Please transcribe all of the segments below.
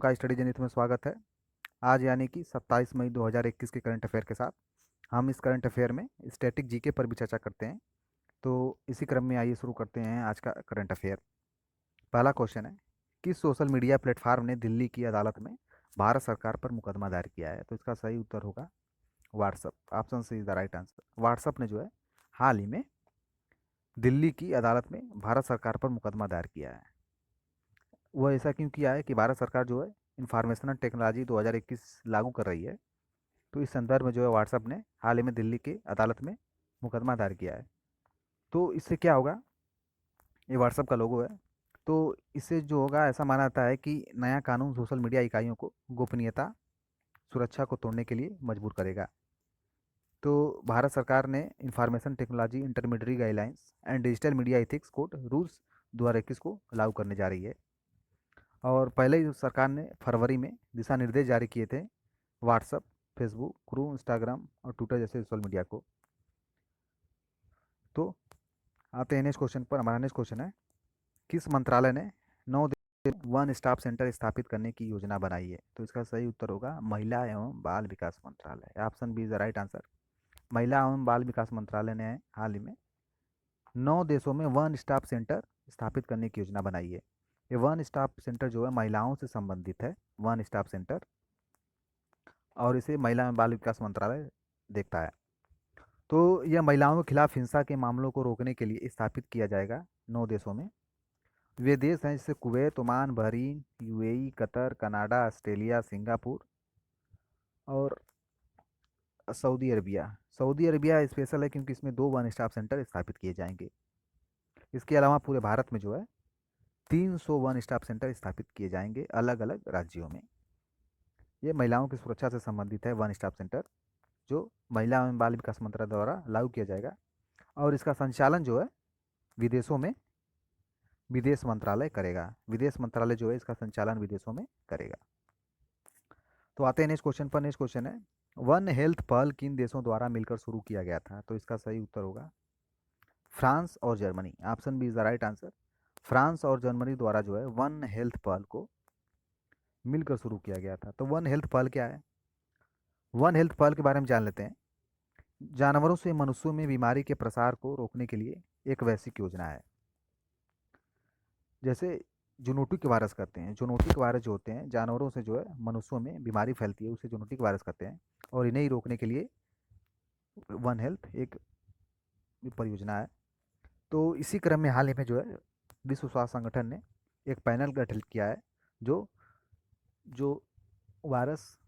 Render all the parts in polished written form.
का स्टडी जनित में स्वागत है। आज यानी कि 27 मई 2021 के करंट अफेयर के साथ हम इस करंट अफेयर में स्टैटिक जीके पर भी चर्चा करते हैं। तो इसी क्रम में आइए शुरू करते हैं आज का करंट अफेयर। पहला क्वेश्चन है, किस सोशल मीडिया प्लेटफॉर्म ने दिल्ली की अदालत में भारत सरकार पर मुकदमा दायर किया है? तो इसका सही उत्तर होगा WhatsApp. Option C is the right answer. WhatsApp ने जो है हाल ही में दिल्ली की अदालत में भारत सरकार पर मुकदमा दायर किया है। वो ऐसा क्यों किया है कि भारत सरकार जो है इंफॉर्मेशन टेक्नोलॉजी 2021 लागू कर रही है। तो इस संदर्भ में जो है व्हाट्सएप ने हाल ही में दिल्ली की अदालत में मुकदमा दायर किया है। तो इससे क्या होगा, ये व्हाट्सएप का लोगो है। तो इससे जो होगा, ऐसा माना जाता है कि नया कानून सोशल मीडिया इकाइयों को गोपनीयता सुरक्षा को तोड़ने के लिए मजबूर करेगा। तो भारत सरकार ने information technology intermediate guidelines and digital media ethics code rules 2021 को लागू करने जा रही है। और पहले ही सरकार ने फरवरी में दिशा निर्देश जारी किए थे व्हाट्सअप, फेसबुक, क्रू, इंस्टाग्राम और ट्विटर जैसे सोशल मीडिया को। तो आते हैं नेक्स्ट क्वेश्चन पर। हमारा नेक्स्ट क्वेश्चन है, किस मंत्रालय ने 9 दिन वन स्टॉप सेंटर स्थापित करने की योजना बनाई है? तो इसका सही उत्तर होगा महिला एवं बाल विकास मंत्रालय। Option B is the right answer. महिला एवं बाल विकास मंत्रालय ने हाल ही में 9 देशों में वन स्टॉप सेंटर स्थापित करने की योजना बनाई है। ये वन स्टॉप सेंटर जो है महिलाओं से संबंधित है, वन स्टॉप सेंटर, और इसे महिला एवं बाल विकास मंत्रालय देखता है। तो यह महिलाओं के खिलाफ हिंसा के मामलों को रोकने के लिए स्थापित किया जाएगा 9 देशों में। वे देश हैं जैसे Kuwait, Oman, Bahrain, UAE, Qatar, Canada, Australia, Singapore और Saudi Arabia. Saudi Arabia special है क्योंकि इसमें 2 वन स्टॉप सेंटर स्थापित किए जाएंगे। इसके अलावा पूरे भारत में जो है 300 वन स्टॉप सेंटर स्थापित किए जाएंगे अलग अलग राज्यों में। ये महिलाओं की सुरक्षा से संबंधित है वन स्टॉप सेंटर, जो महिला एवं बाल विकास मंत्रालय द्वारा लागू किया जाएगा। और इसका संचालन जो है विदेशों में विदेश मंत्रालय करेगा। विदेश मंत्रालय जो है इसका संचालन विदेशों में करेगा। तो आते हैं नेक्स्ट क्वेश्चन पर। नेक्स्ट क्वेश्चन है, वन हेल्थ पहल किन देशों द्वारा मिलकर शुरू किया गया था? तो इसका सही उत्तर होगा फ्रांस और Germany. Option B is the right answer. France और जर्मनी द्वारा जो है वन हेल्थ पहल को मिलकर शुरू किया गया था। तो वन हेल्थ पहल क्या है? वन हेल्थ पहल के बारे में जान लेते हैं। जानवरों से मनुष्यों में बीमारी के प्रसार को रोकने के लिए एक वैश्विक योजना है। जैसे जूनोटिक वायरस कहते हैं, जूनोटिक वायरस जो होते हैं जानवरों से जो है मनुष्यों में बीमारी फैलती है, उसे जूनोटिक वायरस कहते हैं। और इन्हें ही रोकने के लिए वन हेल्थ एक परियोजना है। तो इसी क्रम में हाल ही में जो है विश्व स्वास्थ्य संगठन ने एक पैनल गठित किया है, जो जो वायरस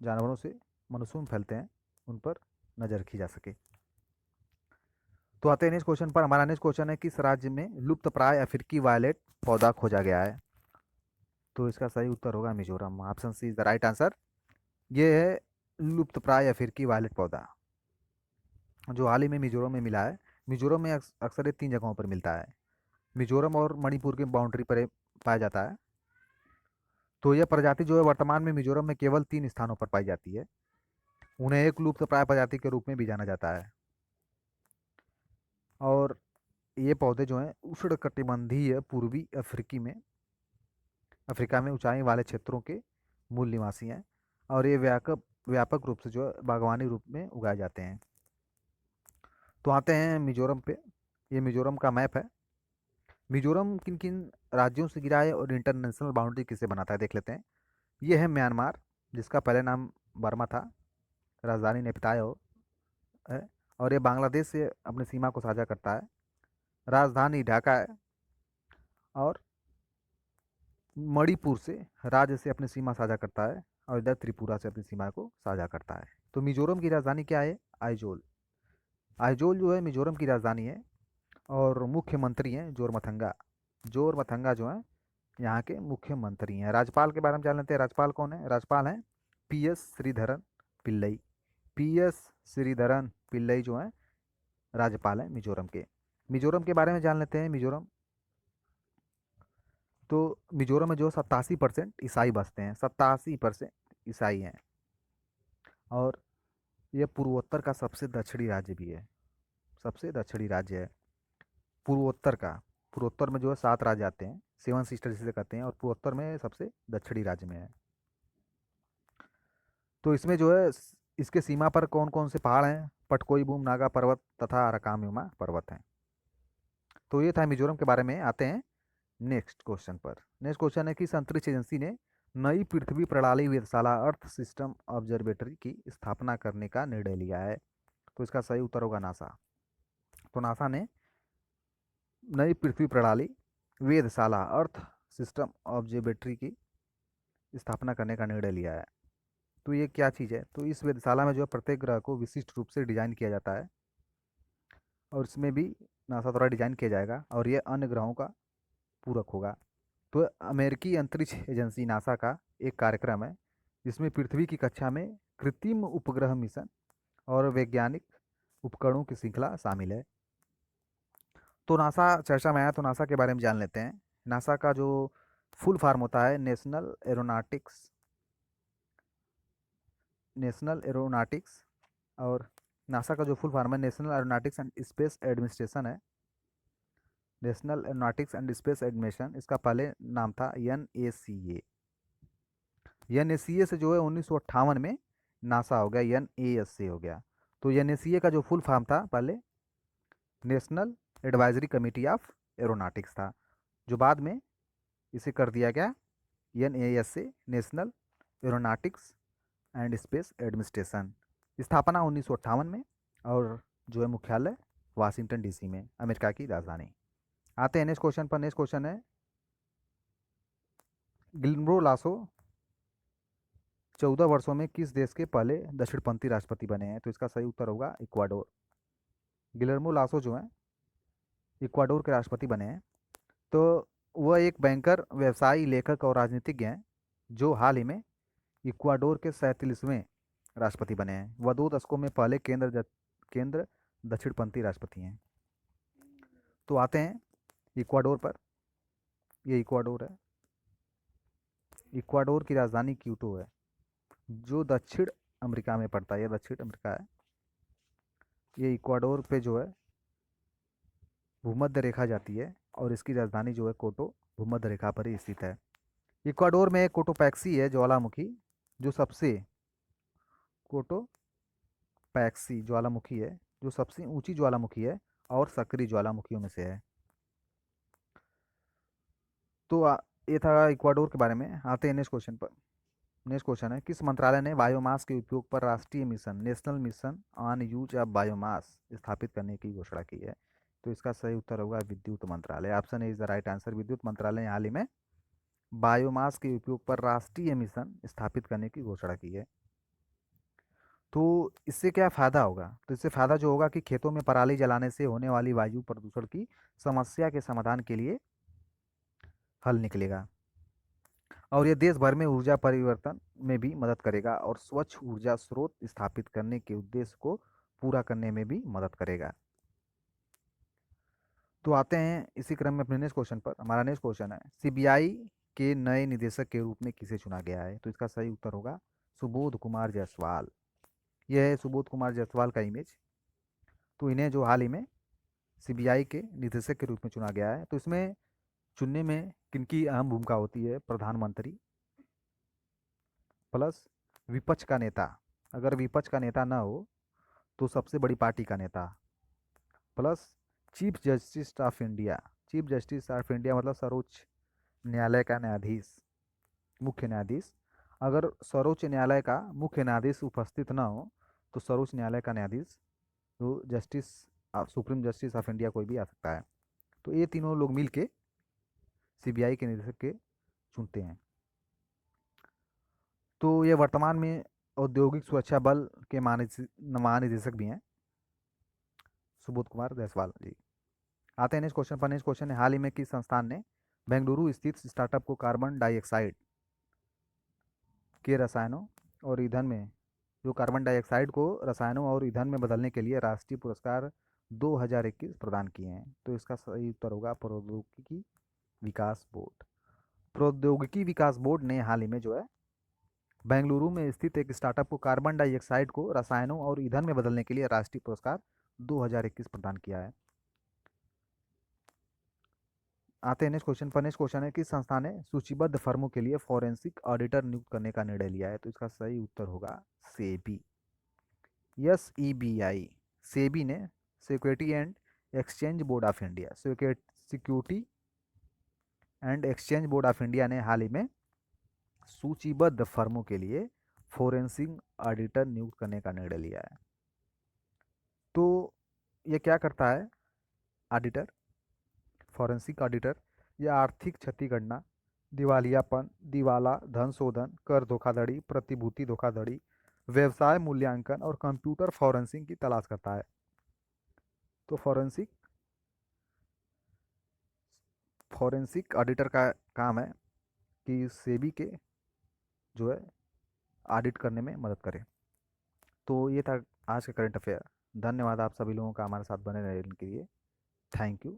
जानवरों से मनुष्यों में फैलते हैं उन पर नज़र रखी जा सके। तो आते हैं नेक्स्ट क्वेश्चन पर। हमारा नेक्स्ट क्वेश्चन है, किस राज्य में लुप्त प्राय अफ्रीकी वायलेट पौधा खोजा गया है? तो इसका सही उत्तर होगा Mizoram. Option C is the right answer. ये है लुप्त प्राय अफ्रीकी वायलेट पौधा, जो हाल ही में मिजोरम में मिला है। मिजोरम में अक्सर ये 3 जगहों पर मिलता है। मिजोरम और मणिपुर की बाउंड्री पर ये पाया जाता है। तो यह प्रजाति जो है वर्तमान में मिजोरम में केवल 3 स्थानों पर पाई जाती है। उन्हें एक लुप्त प्राय प्रजाति के रूप में भी जाना जाता है। और ये पौधे जो हैं उष्णकटिबंधीय पूर्वी अफ्रीका में ऊंचाई वाले क्षेत्रों के मूल निवासी हैं। और ये व्यापक व्यापक रूप से जो है बागवानी रूप में उगाए जाते हैं। तो आते हैं मिजोरम पे। ये मिजोरम का मैप है। मिजोरम किन किन राज्यों से गिरा है और इंटरनेशनल बाउंड्री किसे बनाता है देख लेते हैं। ये है म्यांमार, जिसका पहले नाम बर्मा था, राजधानी नेपितायो है। और ये बांग्लादेश से अपनी सीमा को साझा करता है, राजधानी ढाका है। और मणिपुर से राज्य से अपनी सीमा साझा करता है, और इधर त्रिपुरा से अपनी सीमा को साझा करता है। तो मिजोरम की राजधानी क्या है? आइजोल। आइजोल जो है मिजोरम की राजधानी है। और मुख्यमंत्री हैं जोरमथंगा। जोरमथंगा जो है यहाँ के मुख्यमंत्री हैं। राज्यपाल के बारे में जान लेते हैं। राज्यपाल कौन है? राज्यपाल हैं PS श्रीधरन पिल्लई। PS श्रीधरन पिल्लई जो हैं राज्यपाल हैं मिजोरम के। मिजोरम के बारे में जान लेते हैं। मिजोरम, तो मिजोरम में जो 87% ईसाई बसते हैं, 87% ईसाई हैं। और यह पूर्वोत्तर का सबसे दक्षिणी राज्य भी है, सबसे दक्षिणी राज्य है पूर्वोत्तर का। पूर्वोत्तर में जो है 7 राज्य आते हैं, सेवन सिस्टर जिसे कहते हैं, और पूर्वोत्तर में सबसे दक्षिणी राज्य में है। तो इसमें जो है इसके सीमा पर कौन कौन से पहाड़ हैं? पटकोई बूम नागा पर्वत तथा अराकानयुमा पर्वत हैं। तो ये था मिजोरम के बारे में। आते हैं नेक्स्ट क्वेश्चन पर। नेक्स्ट क्वेश्चन है कि इस अंतरिक्ष एजेंसी ने नई पृथ्वी प्रणाली वेधशाला अर्थ सिस्टम ऑब्जर्वेटरी की स्थापना करने का निर्णय लिया है। तो इसका सही उत्तर होगा नासा। तो नासा ने नई पृथ्वी प्रणाली वेधशाला अर्थ सिस्टम ऑब्जर्वेटरी की स्थापना करने का निर्णय लिया है। तो ये क्या चीज़ है? तो इस वेधशाला में जो है प्रत्येक ग्रह को विशिष्ट रूप से डिजाइन किया जाता है, और इसमें भी नासा द्वारा डिजाइन किया जाएगा, और ये अन्य ग्रहों का पूरक होगा। तो अमेरिकी अंतरिक्ष एजेंसी नासा का एक कार्यक्रम है जिसमें पृथ्वी की कक्षा में कृत्रिम उपग्रह मिशन और वैज्ञानिक उपकरणों की श्रृंखला शामिल है। तो नासा चर्चा में आया तो नासा के बारे में जान लेते हैं। नासा का जो फुल फॉर्म होता है नेशनल एरोनॉटिक्स, और नासा का जो फुल फॉर्म है National Aeronautics and Space Administration है। National Aeronautics and Space Administration, इसका पहले नाम था NACA। NACA से जो है 1958 में नासा हो गया, NASA हो गया। तो NACA का जो फुल फॉर्म था पहले national advisory committee of aeronautics था, जो बाद में इसे कर दिया गया NASA, national Aeronautics and Space administration. स्थापना 1958 में, और जो है मुख्यालय वाशिंगटन DC में, अमेरिका की राजधानी। आते हैं नेक्स्ट क्वेश्चन पर। नेक्स्ट क्वेश्चन है गिलर्मो लासो 14 वर्षों में किस देश के पहले दक्षिणपंथी राष्ट्रपति बने हैं? तो इसका सही उत्तर होगा इक्वाडोर। गिलर्मो लासो जो है इक्वाडोर के राष्ट्रपति बने हैं। तो वह एक बैंकर, व्यवसायी, लेखक और राजनीतिज्ञ हैं जो हाल ही में इक्वाडोर के 37वें राष्ट्रपति बने हैं। वह 2 दशकों में पहले केंद्र दक्षिणपंथी राष्ट्रपति हैं। तो आते हैं इक्वाडोर पर। ये इक्वाडोर है। इक्वाडोर की राजधानी क्यूटो है, जो दक्षिण अमेरिका में पड़ता है। ये दक्षिण अमेरिका है। ये इक्वाडोर पे जो है भूमध्य रेखा जाती है, और इसकी राजधानी जो है कोटो भूमध्य रेखा पर ही स्थित है। इक्वाडोर में कोटोपैक्सी है ज्वालामुखी, जो सबसे कोटोपैक्सी ज्वालामुखी है जो सबसे ऊंची ज्वालामुखी है और सक्रिय ज्वालामुखियों में से है। तो ये था इक्वाडोर के बारे में। आते हैं नेक्स्ट क्वेश्चन पर। नेक्स्ट क्वेश्चन है किस मंत्रालय ने बायोमास के उपयोग पर राष्ट्रीय mission, national mission on use of biomass स्थापित करने की घोषणा की है? तो इसका सही उत्तर होगा विद्युत मंत्रालय। Option is the right answer. विद्युत मंत्रालय ने हाल ही में बायोमास के उपयोग पर राष्ट्रीय मिशन स्थापित करने की घोषणा की है। तो इससे क्या फ़ायदा होगा? तो इससे फ़ायदा जो होगा कि खेतों में पराली जलाने से होने वाली वायु प्रदूषण की समस्या के समाधान के लिए हल निकलेगा, और यह देश भर में ऊर्जा परिवर्तन में भी मदद करेगा, और स्वच्छ ऊर्जा स्रोत स्थापित करने के उद्देश्य को पूरा करने में भी मदद करेगा। तो आते हैं इसी क्रम में अपने नेक्स्ट क्वेश्चन पर। हमारा नेक्स्ट क्वेश्चन है CBI के नए निदेशक के रूप में किसे चुना गया है? तो इसका सही उत्तर होगा सुबोध कुमार जायसवाल। यह है सुबोध कुमार जायसवाल का इमेज। तो इन्हें जो हाल ही में CBI के निदेशक के रूप में चुना गया है। तो इसमें चुनने में किनकी अहम भूमिका होती है? प्रधानमंत्री प्लस विपक्ष का नेता, अगर विपक्ष का नेता ना हो तो सबसे बड़ी पार्टी का नेता, plus chief justice of India. Chief justice of India मतलब सर्वोच्च न्यायालय का न्यायाधीश, मुख्य न्यायाधीश। अगर सर्वोच्च न्यायालय का मुख्य न्यायाधीश उपस्थित ना हो तो सर्वोच्च न्यायालय का न्यायाधीश, तो justice, supreme justice of India कोई भी आ सकता है। तो ये तीनों लोग मिल के CBI के निदेशक के चुनते हैं। तो ये वर्तमान में औद्योगिक सुरक्षा बल के महानिदेशक भी हैं, सुबोध कुमार जायसवाल जी। आते हैं नेक्स्ट क्वेश्चन पर। नेक्स्ट क्वेश्चन है हाल ही में किस संस्थान ने बेंगलुरु स्थित स्टार्टअप को कार्बन डाइऑक्साइड के रसायनों और ईंधन में, जो कार्बन डाइऑक्साइड को रसायनों और ईंधन में बदलने के लिए राष्ट्रीय पुरस्कार 2021 प्रदान किए हैं? तो इसका सही उत्तर होगा प्रौद्योगिकी विकास बोर्ड। प्रौद्योगिकी विकास बोर्ड ने हाल ही में जो है बेंगलुरु में स्थित एक स्टार्टअप को कार्बन डाइऑक्साइड को रसायनों और ईंधन में बदलने के लिए राष्ट्रीय पुरस्कार 2021 प्रदान किया है। आते हैं नेक्स्ट क्वेश्चन पर। नेक्स्ट क्वेश्चन है कि संस्था ने सूचीबद्ध फर्मों के लिए फॉरेंसिक ऑडिटर नियुक्त करने का निर्णय लिया है। तो इसका सही उत्तर होगा SEBI. S E B I. SEBI ने Security and Exchange Board of India, Security and Exchange Board of India ने हाल ही में सूचीबद्ध फर्मों के लिए फोरेंसिक ऑडिटर नियुक्त करने का निर्णय लिया है। तो ये क्या करता है ऑडिटर? फॉरेंसिक ऑडिटर या आर्थिक क्षति गणना, दिवालियापन, दिवाला, धन शोधन, कर धोखाधड़ी, प्रतिभूति धोखाधड़ी, व्यवसाय मूल्यांकन और कंप्यूटर फॉरेंसिक की तलाश करता है। तो फॉरेंसिक ऑडिटर का काम है कि सेबी के जो है ऑडिट करने में मदद करे। तो ये था आज का करंट अफेयर। धन्यवाद आप सभी लोगों का हमारे साथ बने रहने के लिए। Thank you.